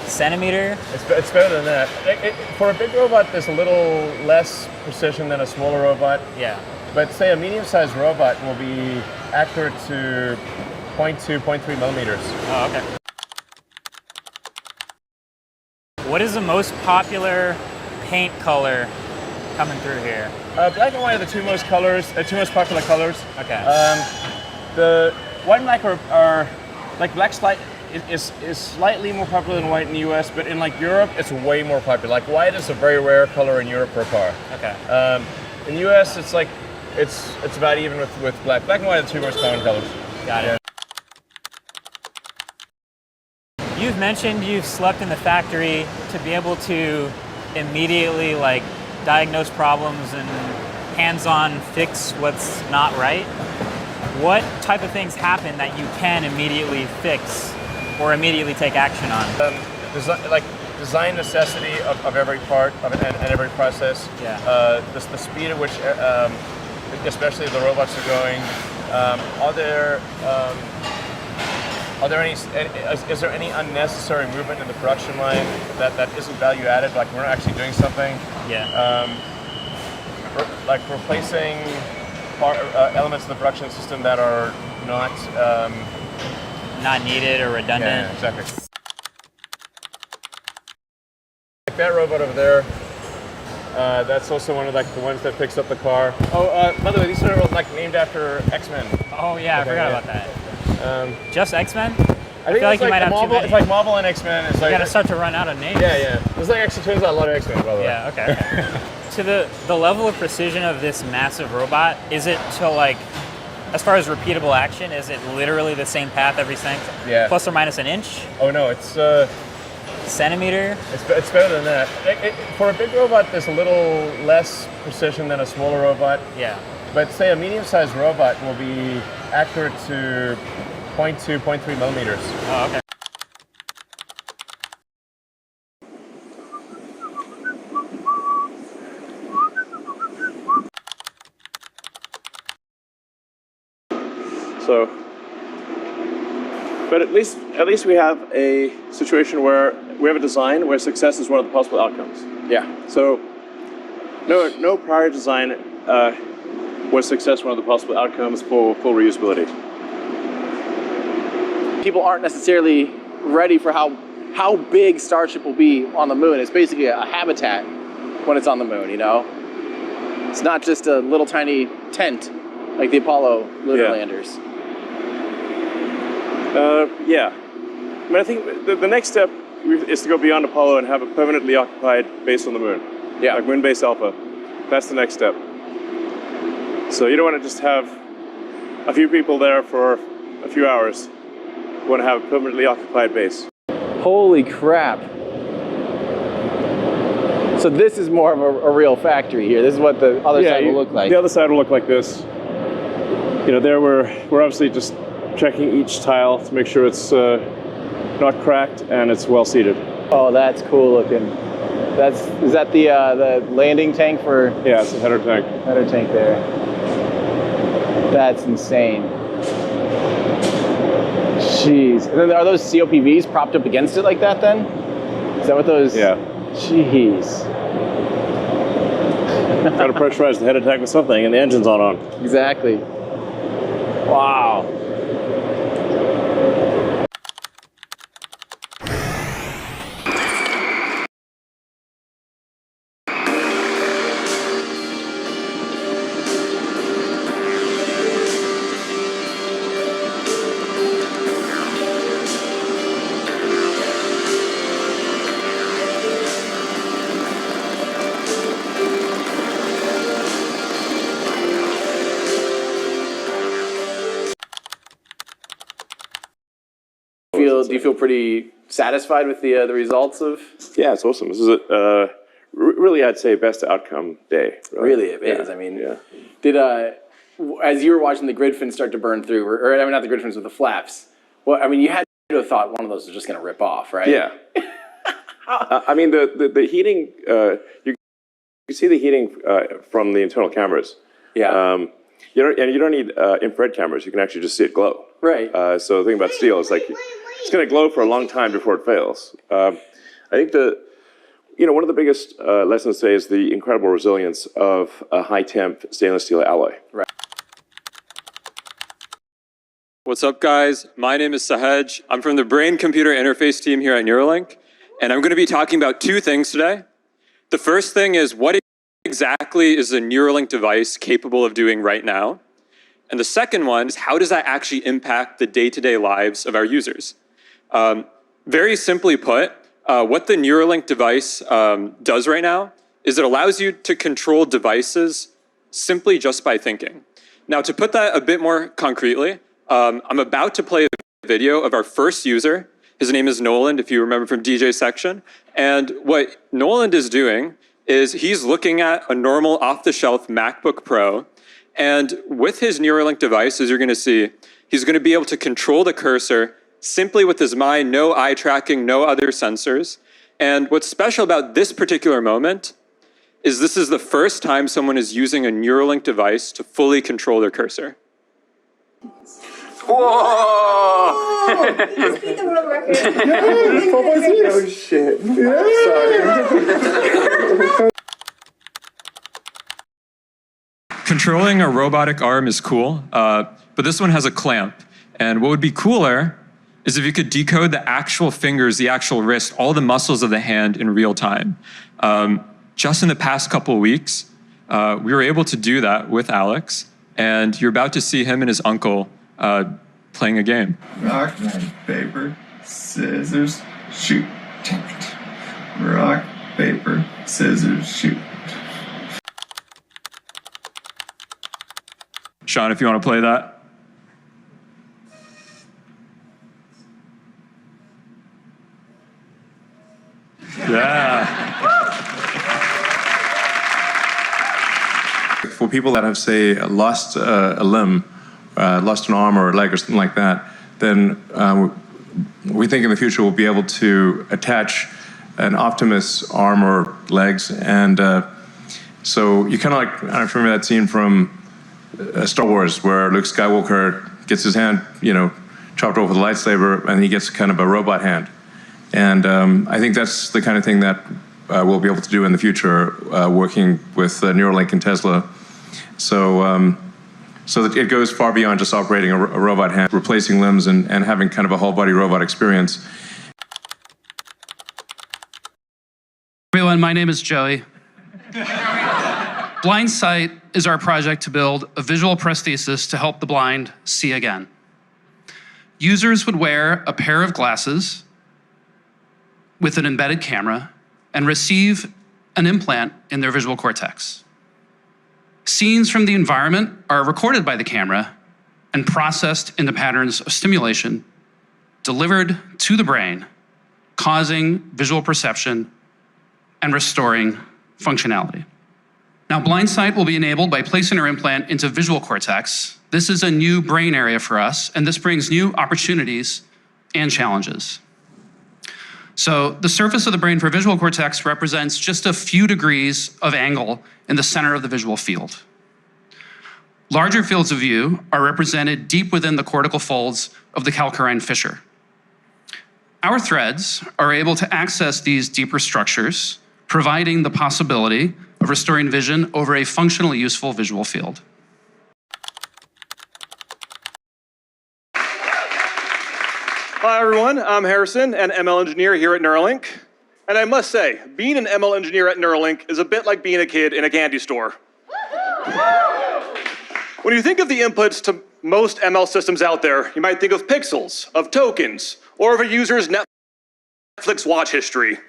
Centimeter? It's better than that. For a big robot, there's a little less precision than a smaller robot. Yeah. But say a medium-sized robot will be accurate to 0.2, 0.3 millimeters. Oh, okay. What is the most popular paint color coming through here? Black and white are the two most popular colors. Okay. The white and black are like black is slightly more popular than white in the US, but in like Europe, it's way more popular. Like white is a very rare color in Europe for a car. Okay. In the US, it's like it's about even with black. Black and white are the two most common colors. Got it. You've mentioned you've slept in the factory to be able to immediately like diagnose problems and hands-on fix what's not right. What type of things happen that you can immediately fix or immediately take action on? Design necessity of every part and every process. Yeah. The speed at which, especially the robots are going. Is there any unnecessary movement in the production line that isn't value added? Like we're not actually doing something. Yeah. Like replacing elements of the production system that are not needed or redundant. Yeah, exactly. Like that robot over there, that's also one of like the ones that picks up the car. Oh, by the way, these are like named after X-Men. Oh yeah, I forgot about that. Just X-Men? I feel like you might have too many. It's like Marvel and X-Men. It's like you gotta start to run out of names. Yeah. There's like actually turns out a lot of X-Men, by the way. Yeah, okay. To the level of precision of this massive robot, is it to like, as far as repeatable action, is it literally the same path every second? Yeah. Plus or minus an inch? Oh no, it's centimeter? It's better than that. For a big robot, there's a little less precision than a smaller robot. Yeah. But say a medium-sized robot will be accurate to 0.2, 0.3 millimeters. Oh, okay. So, but at least we have a situation where we have a design where success is one of the possible outcomes. Yeah. So, no prior design was success one of the possible outcomes for full reusability. People aren't necessarily ready for how big Starship will be on the moon. It's basically a habitat when it's on the moon, you know? It's not just a little tiny tent like the Apollo lunar landers. Yeah. I mean, I think the next step is to go beyond Apollo and have a permanently occupied base on the moon. Yeah. Like Moon Base Alpha. That's the next step. So you don't want to just have a few people there for a few hours. You want to have a permanently occupied base. Holy crap. So this is more of a real factory here. This is what the other side will look like. The other side will look like this. You know, there we're obviously just checking each tile to make sure it's not cracked and it's well seated. Oh, that's cool looking. Is that the landing tank for? Yeah, it's a header tank. Header tank there. That's insane. Jeez. And then are those COPVs propped up against it like that then? Is that what those? Yeah. Jeez. Got to pressurize the header tank with something and the engine's not on. Exactly. Wow. Do you feel pretty satisfied with the results of? Yeah, it's awesome. This is really, I'd say, best outcome day. Really, it is. I mean, did as you were watching the grid fins start to burn through, or I mean, not the grid fins, but the flaps. Well, I mean, you had to have thought one of those was just going to rip off, right? Yeah. I mean, the heating. You can see the heating from the internal cameras. Yeah. You don't need infrared cameras. You can actually just see it glow. Right. So the thing about steel is like it's going to glow for a long time before it fails. I think one of the biggest lessons today is the incredible resilience of a high-temp stainless steel alloy. Right. What's up, guys? My name is Sahaj. I'm from the brain-computer interface team here at Neuralink, and I'm going to be talking about two things today. The first thing is, what exactly is a Neuralink device capable of doing right now? And the second one is, how does that actually impact the day-to-day lives of our users? Very simply put, what the Neuralink device does right now is it allows you to control devices simply just by thinking. Now, to put that a bit more concretely, I'm about to play a video of our first user. His name is Nolan, if you remember from DJ section. And what Nolan is doing is he's looking at a normal off-the-shelf MacBook Pro. And with his Neuralink device, as you're going to see, he's going to be able to control the cursor simply with his mind, no eye tracking, no other sensors. And what's special about this particular moment is this is the first time someone is using a Neuralink device to fully control their cursor. Whoa! You just beat the world record. Oh, shit. Sorry. Controlling a robotic arm is cool, but this one has a clamp. And what would be cooler is if you could decode the actual fingers, the actual wrist, all the muscles of the hand in real time. Just in the past couple of weeks, we were able to do that with Alex, and you're about to see him and his uncle playing a game. Rock, paper, scissors, shoot. Rock, paper, scissors, shoot. Sean, if you want to play that. Yeah. For people that have, say, lost a limb, lost an arm or a leg or something like that, then we think in the future we'll be able to attach an Optimus arm or legs. And so you kind of like, I don't know if you remember that scene from Star Wars where Luke Skywalker gets his hand, chopped off with a lightsaber, and he gets kind of a robot hand. And I think that's the kind of thing that we'll be able to do in the future, working with Neuralink and Tesla. So that it goes far beyond just operating a robot hand, replacing limbs and having kind of a whole body robot experience. Everyone, my name is Joey. Blind Sight is our project to build a visual prosthesis to help the blind see again. Users would wear a pair of glasses with an embedded camera and receive an implant in their visual cortex. Scenes from the environment are recorded by the camera and processed into patterns of stimulation delivered to the brain, causing visual perception and restoring functionality. Now, Blind Sight will be enabled by placing our implant into visual cortex. This is a new brain area for us, and this brings new opportunities and challenges. So the surface of the brain for visual cortex represents just a few degrees of angle in the center of the visual field. Larger fields of view are represented deep within the cortical folds of the calcarine fissure. Our threads are able to access these deeper structures, providing the possibility of restoring vision over a functionally useful visual field. Hi everyone, I'm Harrison, an ML engineer here at Neuralink. And I must say, being an ML engineer at Neuralink is a bit like being a kid in a candy store. When you think of the inputs to most ML systems out there, you might think of pixels, of tokens, or of a user's Netflix watch history.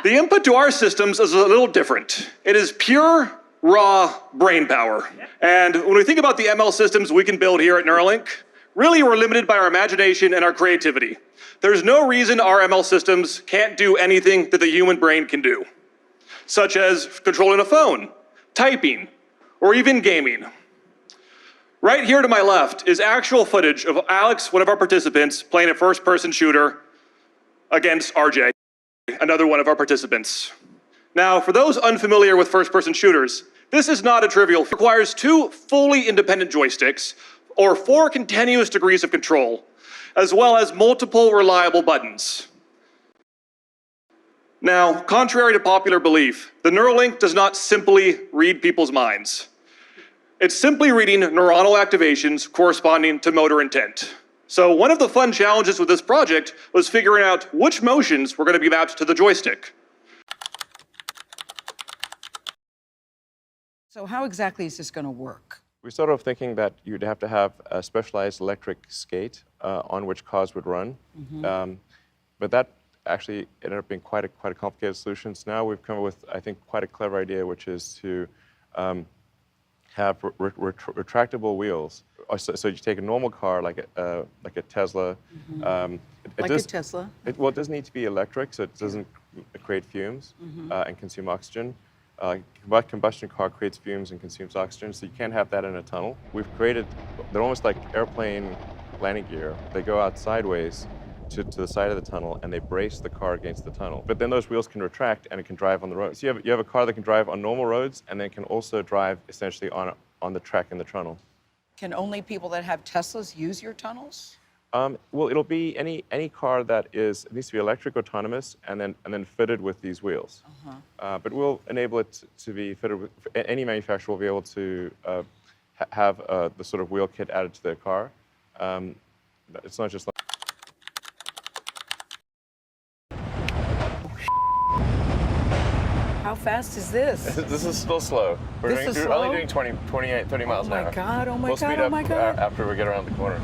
The input to our systems is a little different. It is pure, raw brain power. And when we think about the ML systems we can build here at Neuralink, really we're limited by our imagination and our creativity. There's no reason our ML systems can't do anything that the human brain can do, such as controlling a phone, typing, or even gaming. Right here to my left is actual footage of Alex, one of our participants, playing a first-person shooter against RJ, another one of our participants. Now, for those unfamiliar with first-person shooters, this is not a trivial. It requires 2 fully independent joysticks or 4 continuous degrees of control. as well as multiple reliable buttons. Now, contrary to popular belief, the Neuralink does not simply read people's minds. It's simply reading neuronal activations corresponding to motor intent. So one of the fun challenges with this project was figuring out which motions were going to be mapped to the joystick. So how exactly is this going to work? We started off thinking that you'd have to have a specialized electric skate on which cars would run. But that actually ended up being quite a complicated solution. So now we've come up with, I think, quite a clever idea, which is to have retractable wheels. So you take a normal car like a Tesla. Like a Tesla? Well, it doesn't need to be electric, so it doesn't create fumes and consume oxygen. Combustion car creates fumes and consumes oxygen, so you can't have that in a tunnel. We've created, they're almost like airplane landing gear. They go out sideways to the side of the tunnel, and they brace the car against the tunnel. But then those wheels can retract, and it can drive on the road. So you have a car that can drive on normal roads, and then can also drive essentially on the track in the tunnel. Can only people that have Teslas use your tunnels? Well, it'll be any car that needs to be electric, autonomous, and then fitted with these wheels. But we'll enable it to be fitted with, any manufacturer will be able to have the sort of wheel kit added to their car. It's not just like. How fast is this? This is still slow. We're only doing 28, 30 miles an hour. Oh my God, oh my We'll God, speed oh up my God. after we get around the corner.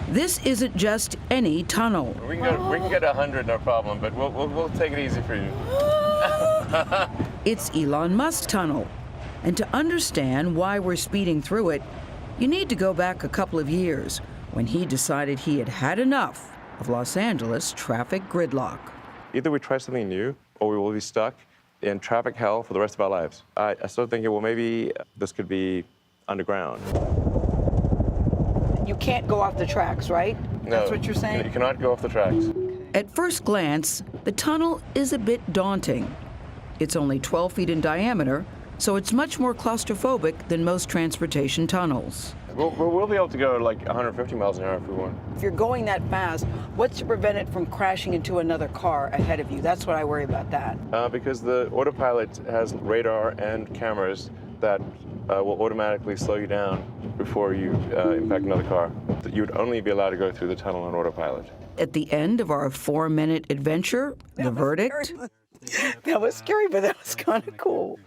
This isn't just any tunnel. We can get 100, no problem, but we'll take it easy for you. It's Elon Musk tunnel. And to understand why we're speeding through it, you need to go back a couple of years when he decided he had had enough of Los Angeles traffic gridlock. Either we try something new, or we will be stuck in traffic hell for the rest of our lives. I started thinking, well, maybe this could be underground. You can't go off the tracks, right? No, That's what you're saying? You cannot go off the tracks. At first glance, the tunnel is a bit daunting. It's only 12 feet in diameter, so it's much more claustrophobic than most transportation tunnels. We'll be able to go like 150 miles an hour if we want. If you're going that fast, what's to prevent it from crashing into another car ahead of you? That's what I worry about that. Because the autopilot has radar and cameras that will automatically slow you down before you impact another car. You would only be allowed to go through the tunnel on autopilot. At the end of our 4-minute adventure, the verdict? That was scary, but that was kind of cool.